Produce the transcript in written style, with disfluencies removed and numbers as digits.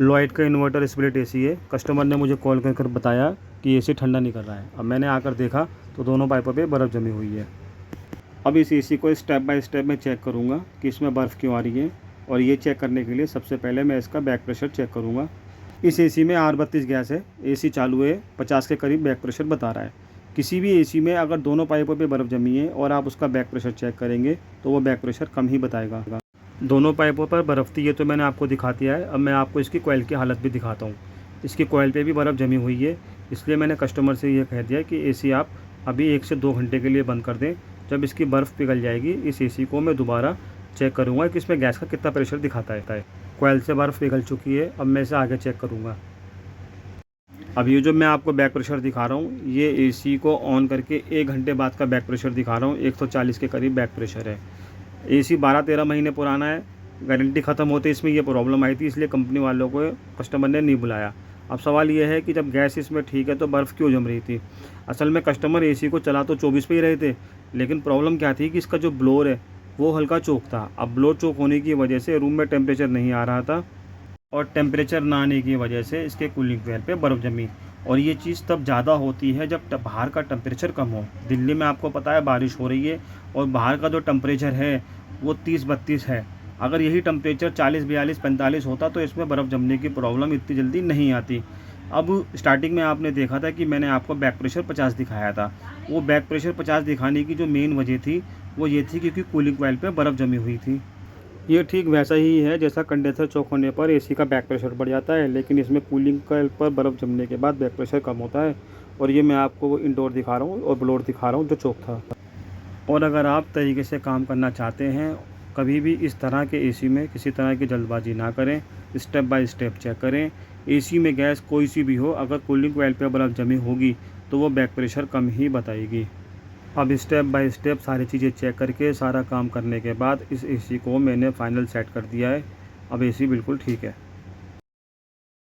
Lloyd का inverter split AC है। Customer ने मुझे कॉल कर बताया कि एसी ठंडा नहीं कर रहा है। अब मैंने आकर देखा तो दोनों पाइपों पे बर्फ़ जमी हुई है। अब इस एसी को स्टेप बाय स्टेप मैं चेक करूँगा कि इसमें बर्फ़ क्यों आ रही है। और ये चेक करने के लिए सबसे पहले मैं इसका बैक प्रेशर चेक करूँगा। इस एसी में R32 गैस है, एसी चालू है, 50 के करीब बैक प्रेशर बता रहा है। किसी भी एसी में अगर दोनों पाइपों पे बर्फ़ जमी है और आप उसका बैक प्रेशर चेक करेंगे तो वो बैक प्रेशर कम ही बताएगा। दोनों पाइपों पर बर्फ़ थी, ये तो मैंने आपको दिखा दिया है। अब मैं आपको इसकी कॉइल की हालत भी दिखाता हूँ। इसकी कॉइल पे भी बर्फ़ जमी हुई है, इसलिए मैंने कस्टमर से ये कह दिया कि एसी आप अभी 1 से 2 घंटे के लिए बंद कर दें। जब इसकी बर्फ़ पिघल जाएगी इस एसी को मैं दोबारा चेक करूँगा कि इसमें गैस का कितना प्रेशर दिखाता है। कॉइल से बर्फ़ पिघल चुकी है, अब मैं इसे आगे चेक करूँगा। अब ये जो मैं आपको बैक प्रेशर दिखा रहा हूँ, ये एसी को ऑन करके 1 घंटे बाद का बैक प्रेशर दिखा रहा हूँ। 140 के करीब बैक प्रेशर है। एसी 12-13 महीने पुराना है। गारंटी ख़त्म होते इसमें ये प्रॉब्लम आई थी, इसलिए कंपनी वालों को कस्टमर ने नहीं बुलाया। अब सवाल ये है कि जब गैस इसमें ठीक है तो बर्फ़ क्यों जम रही थी। असल में कस्टमर एसी को चला तो 24 पे ही रहे थे, लेकिन प्रॉब्लम क्या थी कि इसका जो ब्लोअर है वो हल्का चोक था। अब ब्लोअर चोक होने की वजह से रूम में टेम्परेचर नहीं आ रहा था और टेम्परेचर ना आने की वजह से इसके कूलिंग कोयल पे बर्फ़ जमी। और ये चीज़ तब ज़्यादा होती है जब बाहर का टेम्परेचर कम हो। दिल्ली में आपको पता है बारिश हो रही है और बाहर का जो टेम्परेचर है वो 30-32 है। अगर यही टेम्परेचर 40-42-45 होता तो इसमें बर्फ़ जमने की प्रॉब्लम इतनी जल्दी नहीं आती। अब स्टार्टिंग में आपने देखा था कि मैंने आपको बैक प्रेशर 50 दिखाया था। वो बैक प्रेशर 50 दिखाने की जो मेन वजह थी वो ये थी क्योंकि कूलिंग कोयल पे बर्फ़ जमी हुई थी। ये ठीक वैसा ही है जैसा कंडेंसर चौक होने पर एसी का बैक प्रेशर बढ़ जाता है, लेकिन इसमें कूलिंग कोयल पर बर्फ़ जमने के बाद बैक प्रेशर कम होता है। और ये मैं आपको वो इंडोर दिखा रहा हूँ और ब्लोअर दिखा रहा हूँ जो चौक था। और अगर आप तरीके से काम करना चाहते हैं, कभी भी इस तरह के एसी में किसी तरह की जल्दबाजी ना करें, स्टेप बाय स्टेप चेक करें। एसी में गैस कोई सी भी हो, अगर कूलिंग कोयल पर बर्फ़ जमी होगी तो वो बैक प्रेशर कम ही बताएगी। अब स्टेप बाय स्टेप सारी चीज़ें चेक करके सारा काम करने के बाद इस एसी को मैंने फाइनल सेट कर दिया है। अब एसी बिल्कुल ठीक है।